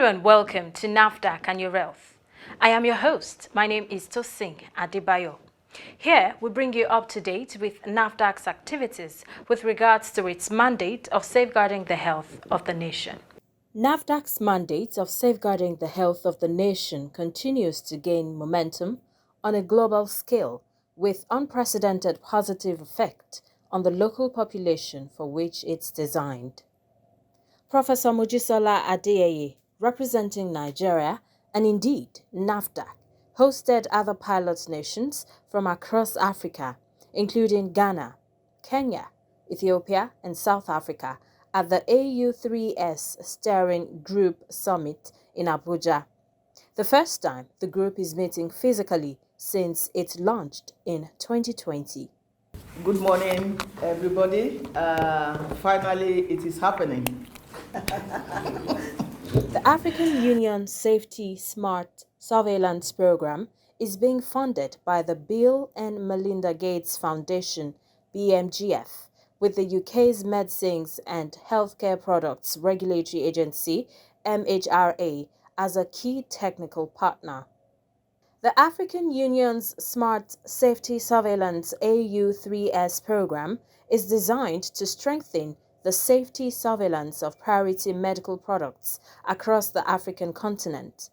Hello and welcome to NAFDAC and Your Health. I am your host. My name is Tosin Adebayo. Here, we bring you up to date with NAFDAC's activities with regards to its mandate of safeguarding the health of the nation. NAFDAC's mandate of safeguarding the health of the nation continues to gain momentum on a global scale with unprecedented positive effect on the local population for which it's designed. Professor Mojisola Adeyeye, representing Nigeria and indeed NAFDAC, hosted other pilot nations from across Africa, including Ghana, Kenya, Ethiopia, and South Africa at the AU-3S Steering Group Summit in Abuja. The first time the group is meeting physically since it launched in 2020. Good morning, everybody. Finally, it is happening. The African Union Safety Smart Surveillance Program is being funded by the Bill and Melinda Gates Foundation, BMGF, with the UK's Medicines and Healthcare Products Regulatory Agency, MHRA, as a key technical partner. The African Union's Smart Safety Surveillance AU-3S program is designed to strengthen the safety surveillance of priority medical products across the African continent.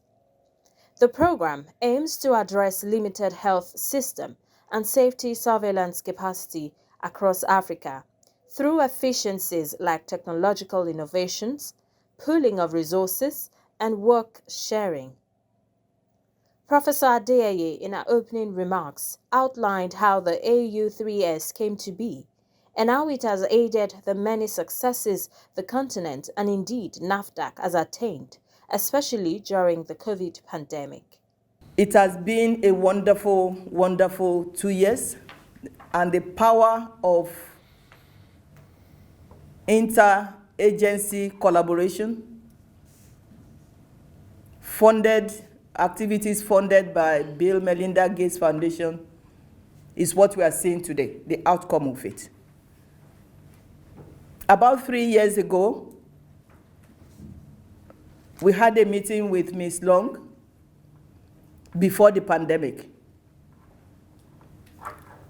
The program aims to address limited health system and safety surveillance capacity across Africa through efficiencies like technological innovations, pooling of resources, and work sharing. Professor Adeyeye, in her opening remarks, outlined how the AU-3S came to be and how it has aided the many successes the continent and indeed NAFDAC has attained, especially during the COVID pandemic. It has been a wonderful, wonderful 2 years, and the power of inter-agency collaboration, activities funded by Bill Melinda Gates Foundation is what we are seeing today, the outcome of it. About 3 years ago, we had a meeting with Ms. Long before the pandemic.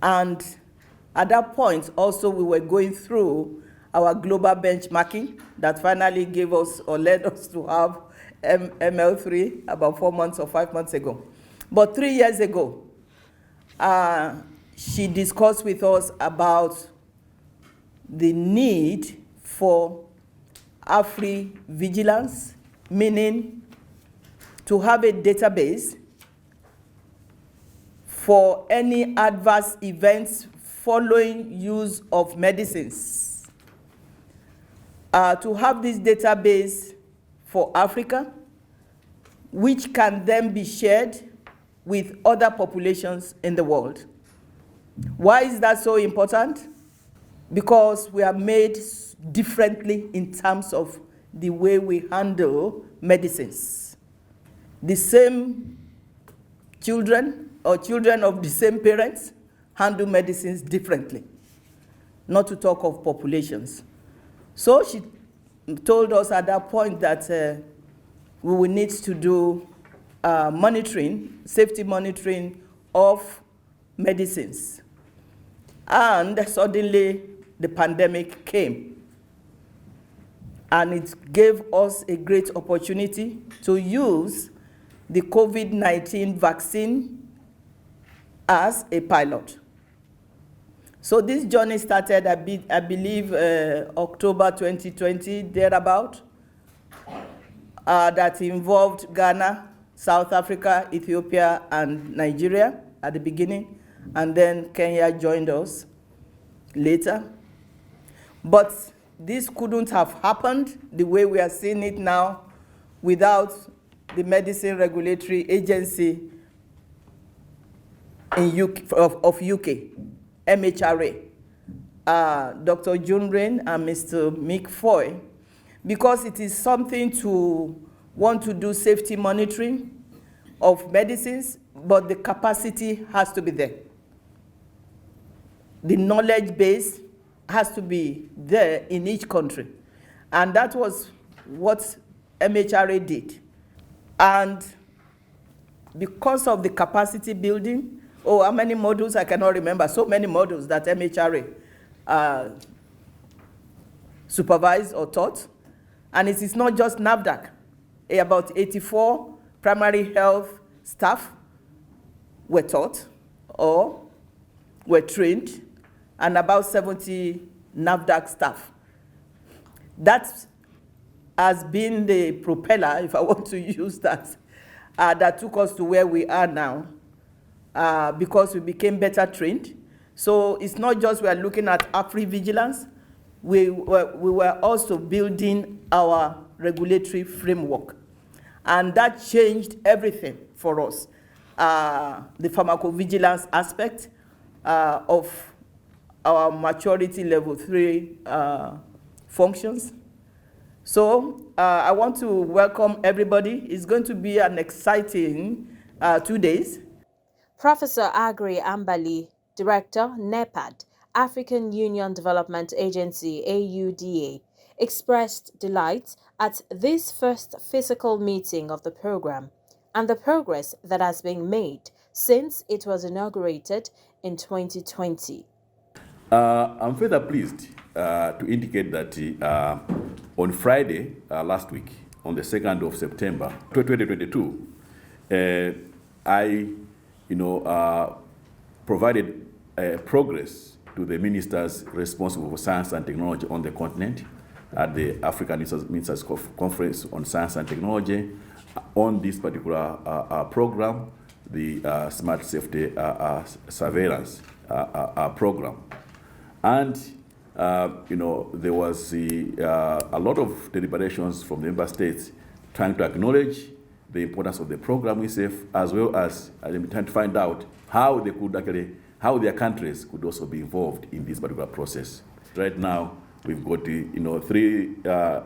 And at that point, also, we were going through our global benchmarking that finally gave us or led us to have ML3 about 4 months or 5 months ago. But 3 years ago, she discussed with us about the need for Afri-vigilance, meaning to have a database for any adverse events following use of medicines. To have this database for Africa, which can then be shared with other populations in the world. Why is that so important? Because we are made differently in terms of the way we handle medicines. The same children or children of the same parents handle medicines differently, not to talk of populations. So she told us at that point that we will need to do monitoring, safety monitoring of medicines. And suddenly, the pandemic came. And it gave us a great opportunity to use the COVID-19 vaccine as a pilot. So this journey started, I believe, October 2020, thereabout, that involved Ghana, South Africa, Ethiopia, and Nigeria at the beginning, and then Kenya joined us later. But this couldn't have happened the way we are seeing it now without the Medicine Regulatory Agency in of UK, MHRA, Dr. June Rain and Mr. Mick Foy, because it is something to want to do safety monitoring of medicines, but the capacity has to be there. The knowledge base has to be there in each country. And that was what MHRA did. And because of the capacity building, how many modules, I cannot remember, so many modules that MHRA supervised or taught. And it is not just NAFDAC. About 84 primary health staff were taught or were trained, and about 70 NAFDAC staff. That has been the propeller, if I want to use that, that took us to where we are now, because we became better trained. So it's not just we are looking at vigilance, we were also building our regulatory framework. And that changed everything for us. The pharmacovigilance aspect of our maturity level 3 functions. So I want to welcome everybody. It's going to be an exciting 2 days. Professor Agri Ambali, Director, NEPAD, African Union Development Agency, AUDA, expressed delight at this first physical meeting of the program and the progress that has been made since it was inaugurated in 2020. I'm further pleased to indicate that on Friday last week, on the 2nd of September 2022, I provided progress to the ministers responsible for science and technology on the continent at the African Ministers Conference on Science and Technology on this particular program, the Smart Safety Surveillance program. And there was a lot of deliberations from the member states trying to acknowledge the importance of the program itself, as well as trying to find out how they could how their countries could also be involved in this particular process. Right now, we've got 3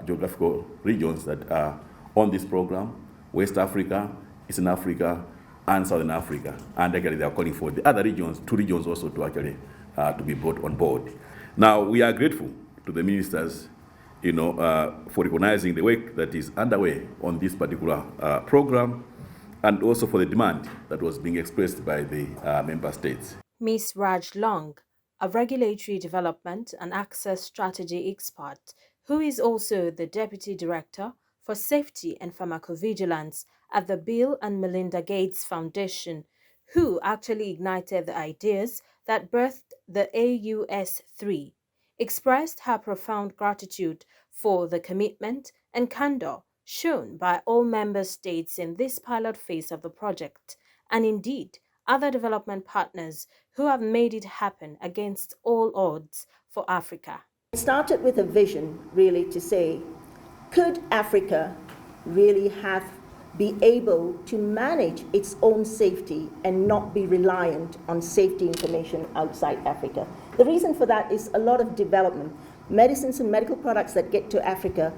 geographical regions that are on this program: West Africa, Eastern Africa, and Southern Africa. And actually, they are calling for the other regions, 2 regions also to actually to be brought on board. Now, we are grateful to the ministers, for recognizing the work that is underway on this particular program, and also for the demand that was being expressed by the member states. Ms. Raj Long, a regulatory development and access strategy expert, who is also the Deputy Director for Safety and Pharmacovigilance at the Bill and Melinda Gates Foundation, who actually ignited the ideas that birthed the AU-3, expressed her profound gratitude for the commitment and candor shown by all member states in this pilot phase of the project, and indeed other development partners who have made it happen against all odds for Africa. It started with a vision, really, to say, could Africa really be able to manage its own safety and not be reliant on safety information outside Africa? The reason for that is a lot of development. Medicines and medical products that get to Africa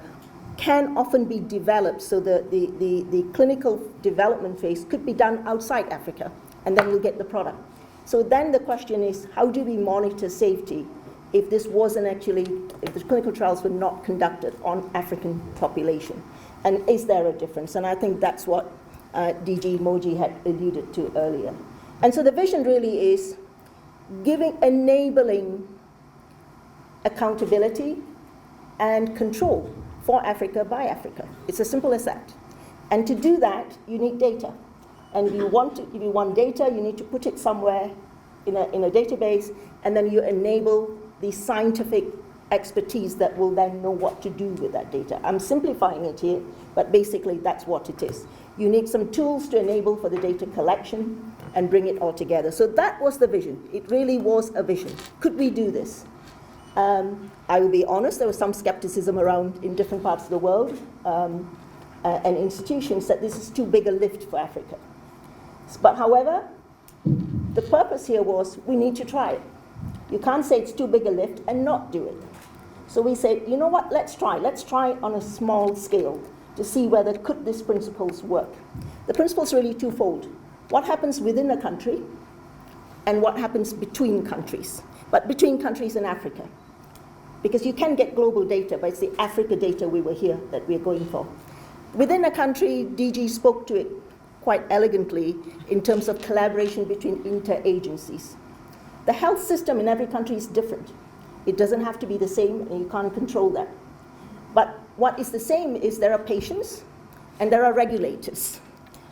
can often be developed so that the clinical development phase could be done outside Africa, and then you'll get the product. So then the question is, how do we monitor safety if this wasn't actually, if the clinical trials were not conducted on African population? And is there a difference? And I think that's what DG Moji had alluded to earlier. And so the vision really is enabling accountability and control for Africa by Africa. It's as simple as that. And to do that, you need data. And if you want data, you need to put it somewhere in a database, and then you enable the scientific expertise that will then know what to do with that data. I'm simplifying it here, but basically that's what it is. You need some tools to enable for the data collection and bring it all together. So that was the vision. It really was a vision. Could we do this? I will be honest, there was some skepticism around in different parts of the world and institutions that this is too big a lift for Africa. But however, the purpose here was we need to try it. You can't say it's too big a lift and not do it. So we said, you know what, let's try. Let's try on a small scale to see whether could these principles work. The principles are really twofold. What happens within a country and what happens between countries, but between countries in Africa. Because you can get global data, but it's the Africa data we were here that we're going for. Within a country, DG spoke to it quite elegantly in terms of collaboration between interagencies. The health system in every country is different. It doesn't have to be the same, and you can't control that. But what is the same is there are patients and there are regulators.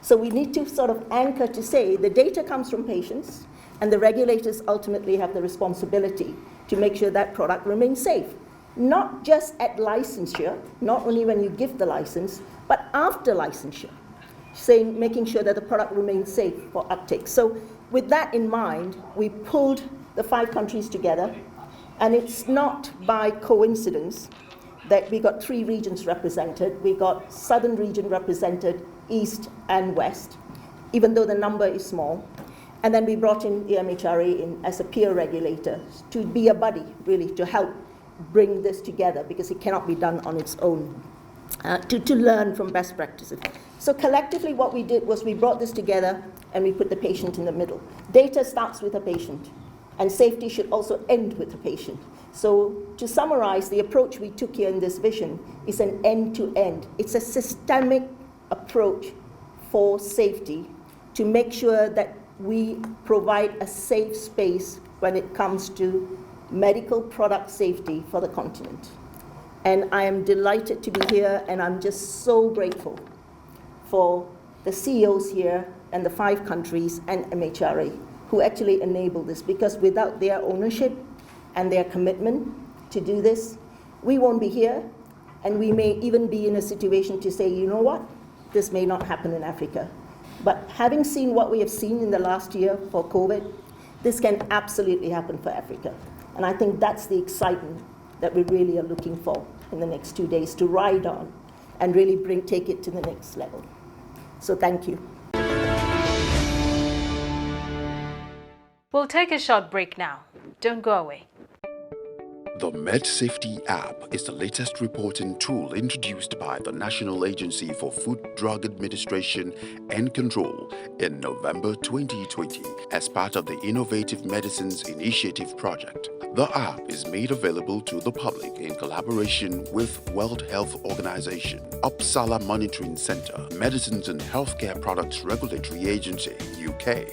So we need to sort of anchor to say the data comes from patients, and the regulators ultimately have the responsibility to make sure that product remains safe. Not just at licensure, not only when you give the license, but after licensure, making sure that the product remains safe for uptake. So with that in mind, we pulled the 5 countries together, and it's not by coincidence that we got 3 regions represented. We got southern region represented, east and west, even though the number is small. And then we brought in the MHRA in as a peer regulator to be a buddy, really, to help bring this together, because it cannot be done on its own, to learn from best practices. So collectively what we did was we brought this together and we put the patient in the middle. Data starts with a patient, and safety should also end with the patient. So to summarize, the approach we took here in this vision is an end-to-end. It's a systemic approach for safety to make sure that we provide a safe space when it comes to medical product safety for the continent. And I am delighted to be here, and I'm just so grateful for the CEOs here and the 5 countries and MHRA who actually enable this, because without their ownership and their commitment to do this, we won't be here, and we may even be in a situation to say, you know what, this may not happen in Africa. But having seen what we have seen in the last year for COVID, this can absolutely happen for Africa. And I think that's the excitement that we really are looking for in the next 2 days, to ride on and really take it to the next level. So thank you. We'll take a short break now. Don't go away. The MedSafety app is the latest reporting tool introduced by the National Agency for Food, Drug Administration and Control in November 2020 as part of the Innovative Medicines Initiative project. The app is made available to the public in collaboration with World Health Organization, Uppsala Monitoring Center, Medicines and Healthcare Products Regulatory Agency, UK,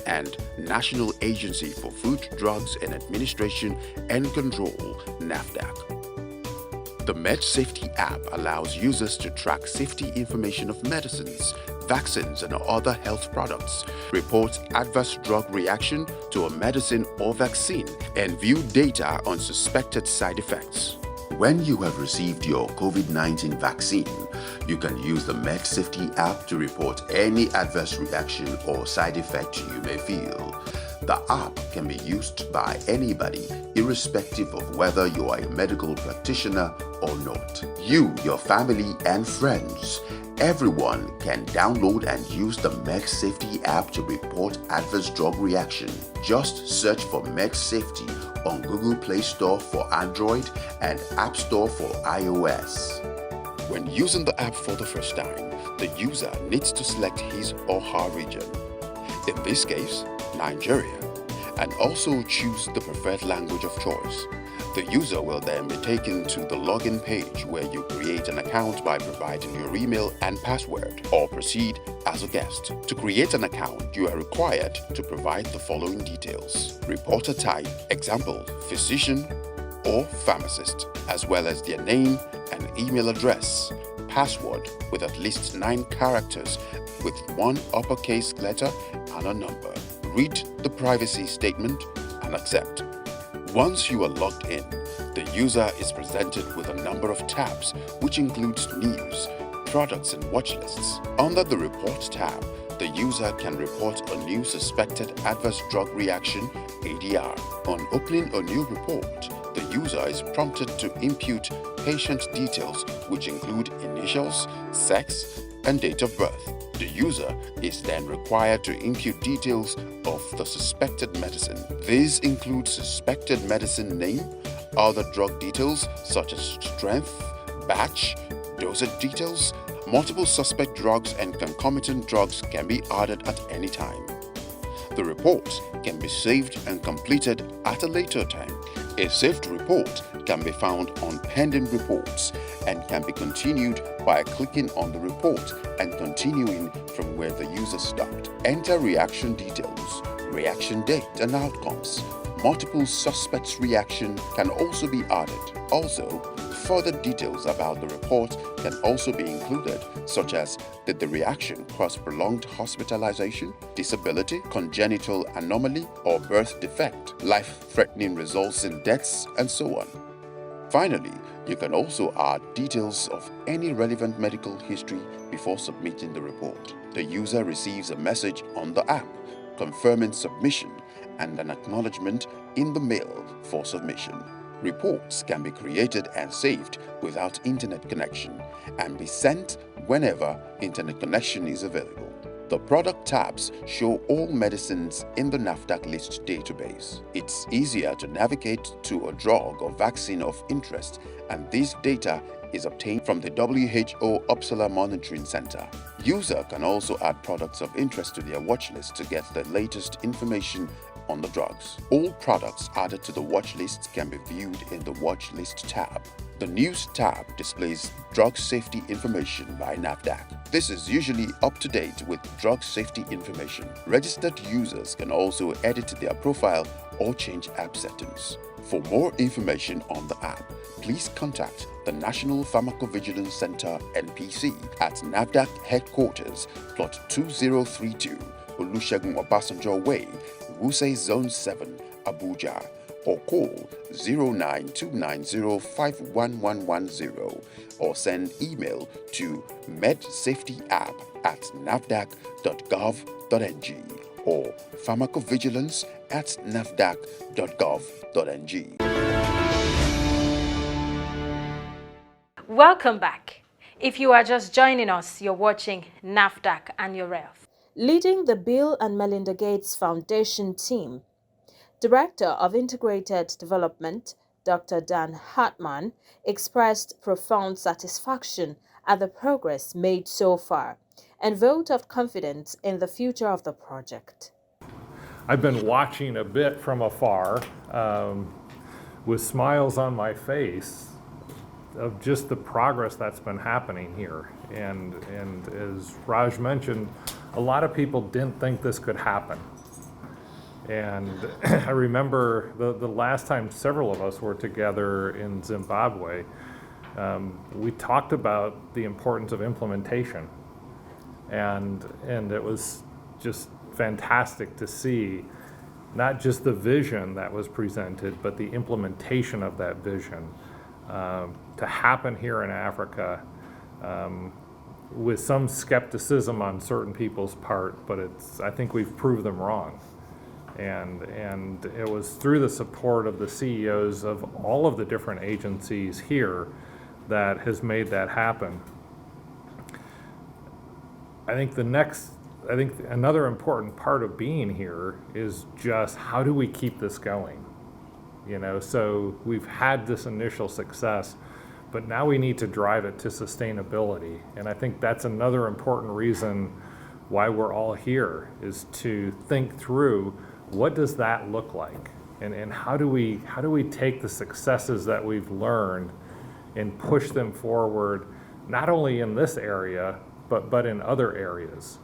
and National Agency for Food, Drugs and Administration and Control, NAFDAC. The MedSafety app allows users to track safety information of medicines, vaccines and other health products, report adverse drug reaction to a medicine or vaccine, and view data on suspected side effects. When you have received your COVID-19 vaccine, you can use the MedSafety app to report any adverse reaction or side effect you may feel. The app can be used by anybody, irrespective of whether you are a medical practitioner or not. You, your family and friends, everyone can download and use the MedSafety app to report adverse drug reaction. Just search for MedSafety on Google Play Store for Android and App Store for iOS. When using the app for the first time, the user needs to select his or her region. In this case, Nigeria, and also choose the preferred language of choice. The user will then be taken to the login page where you create an account by providing your email and password, or proceed as a guest. To create an account, you are required to provide the following details: reporter type, example, physician or pharmacist, as well as their name and email address, password with at least 9 characters with 1 uppercase letter and a number. Read the privacy statement and accept. Once you are logged in, the user is presented with a number of tabs, which includes news, products and watch lists. Under the Report tab, the user can report a new suspected adverse drug reaction, ADR. On opening a new report, the user is prompted to input patient details, which include initials, sex, and date of birth. The user is then required to input details of the suspected medicine. These include suspected medicine name, other drug details such as strength, batch, dosage details. Multiple suspect drugs and concomitant drugs can be added at any time. The report can be saved and completed at a later time A saved report can be found on Pending Reports and can be continued by clicking on the report and continuing from where the user stopped. Enter reaction details, reaction date and outcomes. Multiple suspects' reaction can also be added. Also, further details about the report can also be included, such as did the reaction cause prolonged hospitalization, disability, congenital anomaly, or birth defect, life-threatening results in deaths, and so on. Finally, you can also add details of any relevant medical history before submitting the report. The user receives a message on the app confirming submission and an acknowledgement in the mail for submission. Reports can be created and saved without internet connection and be sent whenever internet connection is available. The product tabs show all medicines in the NAFDAC list database. It's easier to navigate to a drug or vaccine of interest, and this data is obtained from the WHO Uppsala Monitoring Center. User can also add products of interest to their watch list to get the latest information on the drugs. All products added to the watch list can be viewed in the watch list tab. The News tab displays drug safety information by NAFDAC. This is usually up to date with drug safety information. Registered users can also edit their profile or change app settings. For more information on the app, please contact the National Pharmacovigilance Center NPC at NAFDAC Headquarters, Plot 2032, Olusegun Obasanjo Way, Wuse Zone 7, Abuja, or call 09290511110 or send email to medsafetyapp@nafdac.gov.ng or pharmacovigilance@nafdac.gov.ng. Welcome back. If you are just joining us, you're watching NAFDAC and your Health. Leading the Bill and Melinda Gates Foundation team, Director of Integrated Development, Dr. Dan Hartman, expressed profound satisfaction at the progress made so far and vote of confidence in the future of the project. I've been watching a bit from afar with smiles on my face of just the progress that's been happening here. And as Raj mentioned, a lot of people didn't think this could happen. And I remember the last time several of us were together in Zimbabwe, we talked about the importance of implementation. And it was just fantastic to see not just the vision that was presented, but the implementation of that vision to happen here in Africa with some skepticism on certain people's part, but I think we've proved them wrong. And it was through the support of the CEOs of all of the different agencies here that has made that happen. I think another important part of being here is just how do we keep this going? So we've had this initial success, but now we need to drive it to sustainability. And I think that's another important reason why we're all here, is to think through what does that look like, and how do we take the successes that we've learned and push them forward, not only in this area, but in other areas.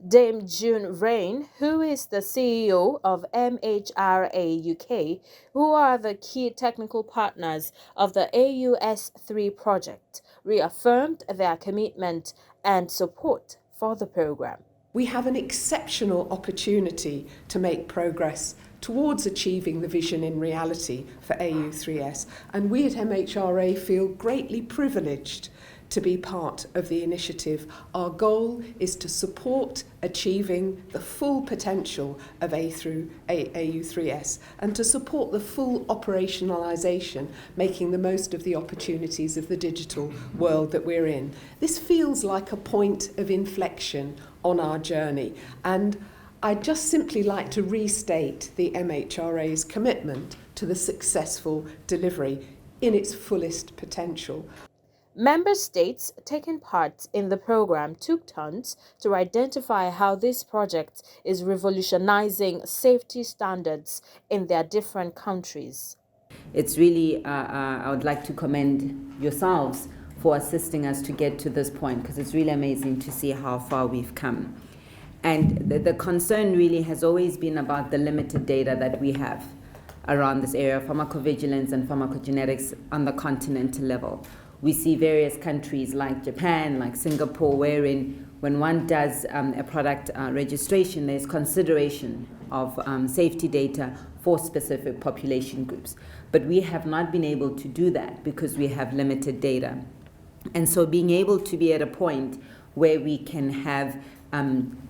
Dame June Rain, who is the CEO of MHRA UK, who are the key technical partners of the AU-3 project, reaffirmed their commitment and support for the program. We have an exceptional opportunity to make progress towards achieving the vision in reality for AU-3S, and we at MHRA feel greatly privileged to be part of the initiative. Our goal is to support achieving the full potential of AU-3S and to support the full operationalisation, making the most of the opportunities of the digital world that we're in. This feels like a point of inflection on our journey, and I'd just simply like to restate the MHRA's commitment to the successful delivery in its fullest potential. Member states taking part in the program took turns to identify how this project is revolutionizing safety standards in their different countries. It's really, I would like to commend yourselves for assisting us to get to this point, because it's really amazing to see how far we've come. And the concern really has always been about the limited data that we have around this area of pharmacovigilance and pharmacogenetics on the continental level. We see various countries like Japan, like Singapore, wherein when one does a product registration, there's consideration of safety data for specific population groups. But we have not been able to do that because we have limited data. And so being able to be at a point where we can have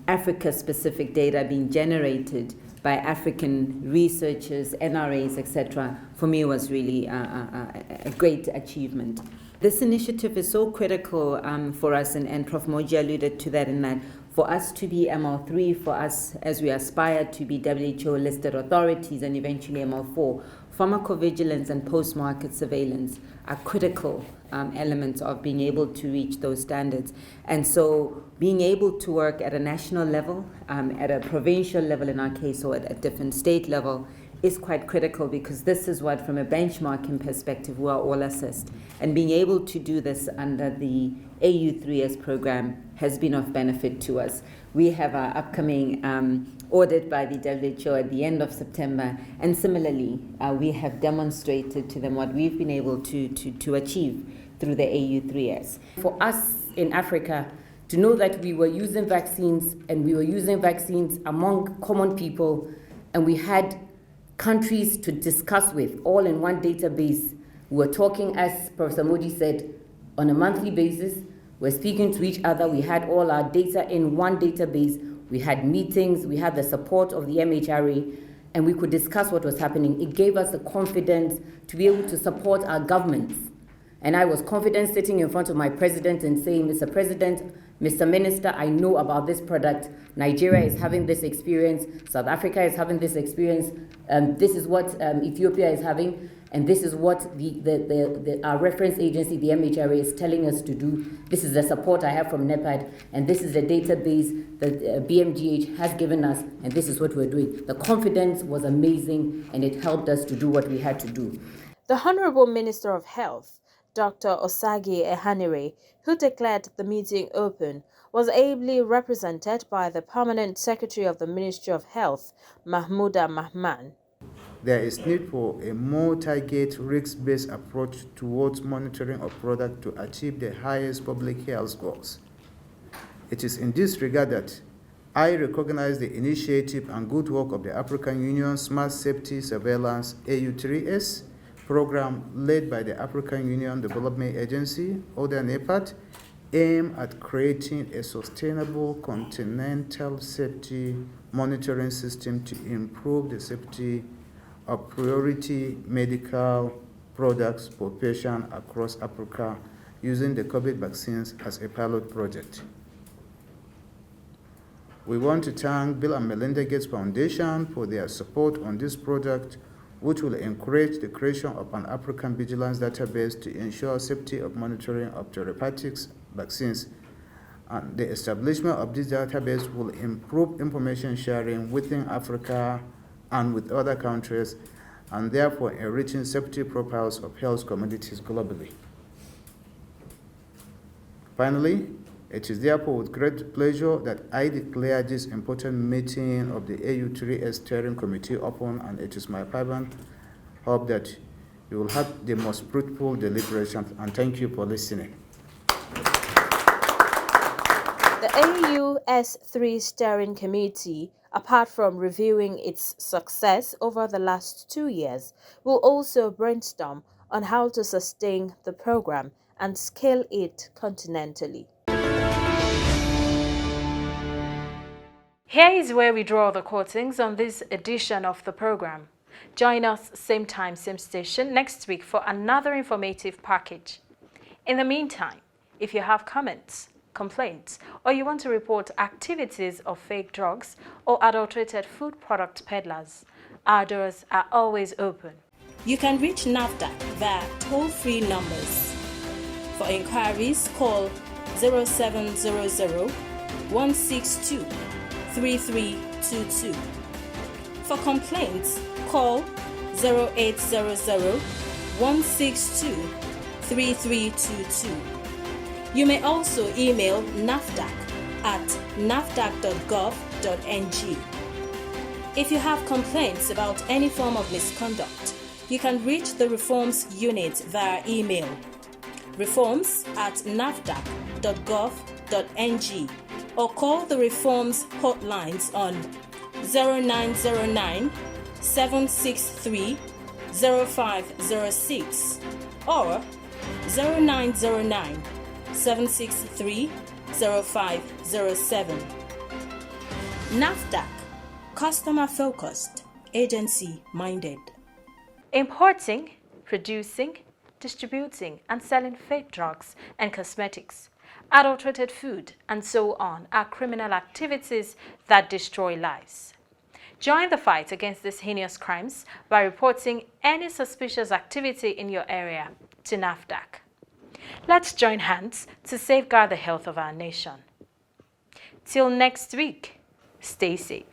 Africa-specific data being generated by African researchers, NRAs, etc., for me was really a great achievement. This initiative is so critical for us, and Prof. Moji alluded to that, in that for us to be ML3, for us as we aspire to be WHO-listed authorities and eventually ML4, pharmacovigilance and post-market surveillance are critical elements of being able to reach those standards. And so being able to work at a national level, at a provincial level in our case, or at a different state level, is quite critical, because this is what, from a benchmarking perspective, we're all assessed. And being able to do this under the AU-3S program has been of benefit to us. We have our upcoming audit by the WHO at the end of September, and similarly, we have demonstrated to them what we've been able to achieve through the AU-3S. For us in Africa, to know that we were using vaccines, and we were using vaccines among common people, and we had countries to discuss with, all in one database. We were talking, as Professor Modi said, on a monthly basis. We're speaking to each other. We had all our data in one database. We had meetings. We had the support of the MHRA, and we could discuss what was happening. It gave us the confidence to be able to support our governments. And I was confident sitting in front of my president and saying, Mr. President, Mr. Minister, I know about this product. Nigeria is having this experience. South Africa is having this experience. This is what Ethiopia is having. And this is what our reference agency, the MHRA, is telling us to do. This is the support I have from NEPAD. And this is the database that BMGH has given us. And this is what we're doing. The confidence was amazing, and it helped us to do what we had to do. The Honorable Minister of Health, Dr. Osagi Ehanire, who declared the meeting open, was ably represented by the Permanent Secretary of the Ministry of Health, Mahmouda Mahman. There is need for a multi-gate risk-based approach towards monitoring of product to achieve the highest public health goals. It is in this regard that I recognize the initiative and good work of the African Union Smart Safety Surveillance AU-3S program led by the African Union Development Agency, or the NEPAD, aimed at creating a sustainable continental safety monitoring system to improve the safety of priority medical products for patients across Africa using the COVID vaccines as a pilot project. We want to thank Bill and Melinda Gates Foundation for their support on this project, which will encourage the creation of an African vigilance database to ensure safety of monitoring of therapeutic vaccines. And the establishment of this database will improve information sharing within Africa and with other countries, and therefore enriching safety profiles of health communities globally. Finally, it is therefore with great pleasure that I declare this important meeting of the AU-3S Steering Committee open, and it is my fervent hope that you will have the most fruitful deliberations, and thank you for listening. The AU-3S Steering Committee, apart from reviewing its success over the last 2 years, will also brainstorm on how to sustain the program and scale it continentally. Here is where we draw the curtains on this edition of the program. Join us same time, same station next week for another informative package. In the meantime, if you have comments, complaints, or you want to report activities of fake drugs or adulterated food product peddlers, our doors are always open. You can reach NAFDAC via toll-free numbers For inquiries, call 0700 162 3322. For complaints, call 0800 162 3322. You may also email NAFDAC at nafdac.gov.ng. If you have complaints about any form of misconduct, you can reach the Reforms Unit via email reforms@nafdac.gov.ng or call the Reforms hotlines on 0909 763 0506 or 0909 763 0507. NAFDAC, customer focused, agency minded. Importing, producing, distributing, and selling fake drugs and cosmetics, adulterated food, and so on are criminal activities that destroy lives. Join the fight against these heinous crimes by reporting any suspicious activity in your area to NAFDAC. Let's join hands to safeguard the health of our nation. Till next week, stay safe.